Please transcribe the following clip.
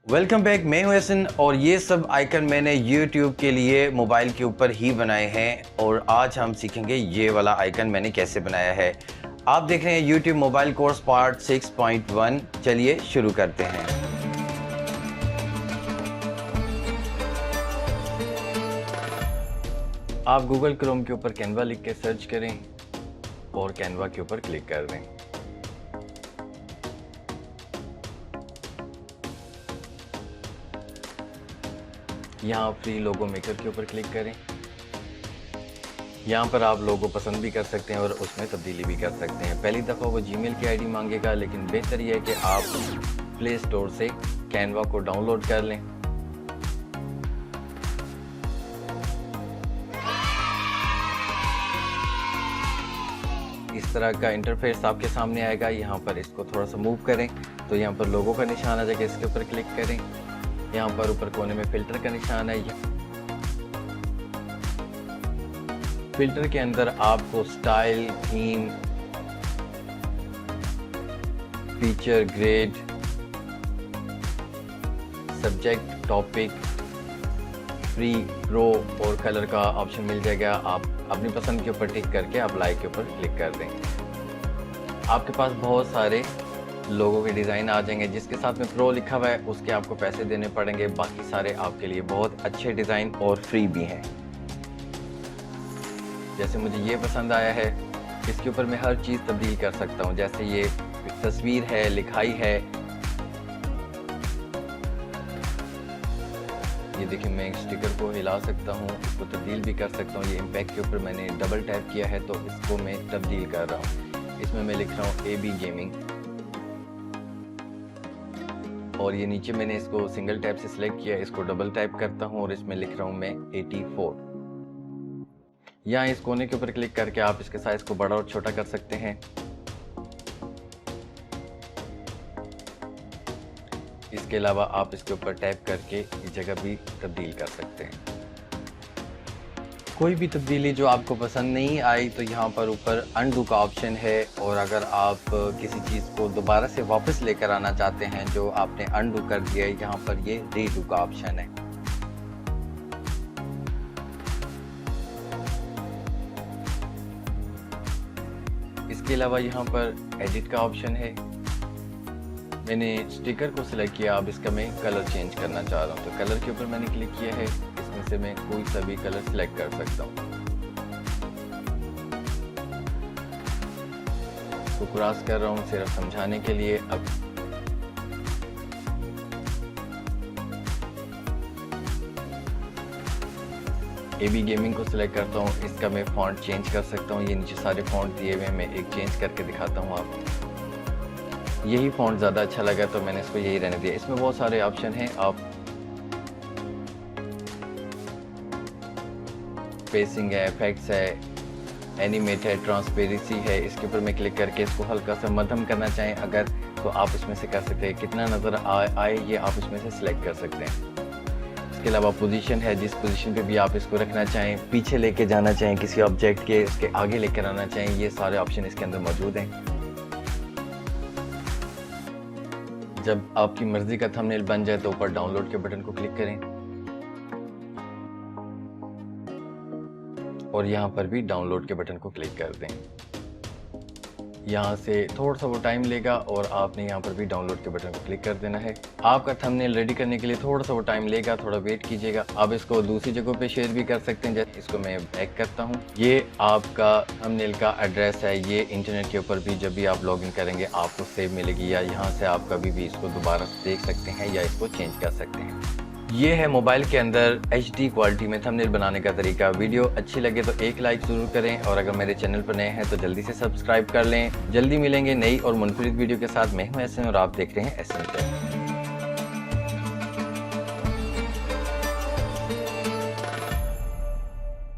Welcome back. मैं हूं एहसन और ये सब आइकन मैंने YouTube के लिए मोबाइल के ऊपर ही बनाए हैं और आज हम सीखेंगे ये वाला आइकन मैंने कैसे बनाया है। आप देख रहे हैं YouTube मोबाइल कोर्स पार्ट 6.1। चलिए शुरू करते हैं। आप गूगल क्रोम के ऊपर कैनवा लिख के सर्च करें और कैनवा के ऊपर क्लिक कर दें। यहाँ फ्री लोगो मेकर के ऊपर क्लिक करें। यहाँ पर आप लोगो पसंद भी कर सकते हैं और उसमें तब्दीली भी कर सकते हैं। पहली दफ़ा वो जीमेल की आईडी मांगेगा, लेकिन बेहतर यह है कि आप प्ले स्टोर से कैनवा को डाउनलोड कर लें। इस तरह का इंटरफेस आपके सामने आएगा। यहाँ पर इसको थोड़ा सा मूव करें तो यहाँ पर लोगो का निशान आ जाएगा, इसके ऊपर क्लिक करें। यहाँ पर ऊपर कोने में फिल्टर का निशान है। फिल्टर के अंदर आपको style, theme, feature, grade, subject, topic, free, pro और कलर का ऑप्शन मिल जाएगा। आप अपनी पसंद के ऊपर टिक करके अप्लाई के ऊपर क्लिक कर दें। आपके पास बहुत सारे लोगों के डिज़ाइन आ जाएंगे। जिसके साथ में प्रो लिखा हुआ है उसके आपको पैसे देने पड़ेंगे, बाकी सारे आपके लिए बहुत अच्छे डिज़ाइन और फ्री भी हैं। जैसे मुझे ये पसंद आया है, इसके ऊपर मैं हर चीज़ तब्दील कर सकता हूँ। जैसे ये तस्वीर है, लिखाई है। ये देखिए, मैं स्टिकर को हिला सकता हूँ, इसको तब्दील भी कर सकता हूँ। ये इम्पैक्ट के ऊपर मैंने डबल टैप किया है तो इसको मैं तब्दील कर रहा हूँ। इसमें मैं लिख रहा हूँ AB गेमिंग और ये नीचे मैंने इसको सिंगल टैप से सिलेक्ट किया, इसको डबल टैप करता हूँ और इसमें लिख रहा हूँ मैं 84। यहाँ इस कोने के ऊपर क्लिक करके आप इसके साइज को बड़ा और छोटा कर सकते हैं। इसके अलावा आप इसके ऊपर टैप करके इस जगह भी तब्दील कर सकते हैं। कोई भी तब्दीली जो आपको पसंद नहीं आई तो यहाँ पर ऊपर अनडू का ऑप्शन है, और अगर आप किसी चीज़ को दोबारा से वापस लेकर आना चाहते हैं जो आपने अनडू कर दिया है, यहाँ पर ये रीडू का ऑप्शन है। इसके अलावा यहाँ पर एडिट का ऑप्शन है। मैंने स्टिकर को सिलेक्ट किया, अब इसका मैं कलर चेंज करना चाह रहा हूँ तो कलर के ऊपर मैंने क्लिक किया है। इसमें से मैं कोई सा भी कलर सिलेक्ट कर सकता हूँ। तो क्रॉस कर रहा हूँ सिर्फ समझाने के लिए। अब AB गेमिंग को सिलेक्ट करता हूँ, इसका मैं फॉन्ट चेंज कर सकता हूँ। ये नीचे सारे फॉन्ट दिए हुए, मैं एक चेंज करके दिखाता हूँ आपको। यही फॉन्ट ज़्यादा अच्छा लगा तो मैंने इसको यही रहने दिया। इसमें बहुत सारे ऑप्शन हैं। आप स्पेसिंग है, इफेक्ट्स है, एनिमेट है, ट्रांसपेरेंसी है। इसके ऊपर मैं क्लिक करके इसको हल्का सा मध्यम करना चाहें अगर तो आप इसमें से कर सकते हैं। कितना नज़र आए ये आप इसमें से सिलेक्ट कर सकते हैं। इसके अलावा पोजीशन है, जिस पोजीशन पे भी आप इसको रखना चाहें, पीछे लेके जाना चाहें किसी ऑब्जेक्ट के, उसके आगे लेकर आना चाहें, ये सारे ऑप्शन इसके अंदर मौजूद हैं। जब आपकी मर्जी का थंबनेल बन जाए तो ऊपर डाउनलोड के बटन को क्लिक करें और यहाँ पर भी डाउनलोड के बटन को क्लिक कर दें। यहाँ से थोड़ा सा वो टाइम लेगा और आपने यहाँ पर भी डाउनलोड के बटन को क्लिक कर देना है। आपका थंबनेल रेडी करने के लिए थोड़ा सा वो टाइम लेगा, थोड़ा वेट कीजिएगा। आप इसको दूसरी जगहों पे शेयर भी कर सकते हैं। जैसे इसको मैं बैक करता हूँ। ये आपका थंबनेल का एड्रेस है। ये इंटरनेट के ऊपर भी जब भी आप लॉगिन करेंगे आपको सेव मिलेगी, या यहाँ से आप कभी भी इसको दोबारा देख सकते हैं या इसको चेंज कर सकते हैं। ये है मोबाइल के अंदर HD क्वालिटी में थंबनेल बनाने का तरीका। वीडियो अच्छी लगे तो एक लाइक ज़रूर करें और अगर मेरे चैनल पर नए हैं तो जल्दी से सब्सक्राइब कर लें। जल्दी मिलेंगे नई और मुनफरिद वीडियो के साथ। मैं हूं एहसन और आप देख रहे हैं एहसन टेक।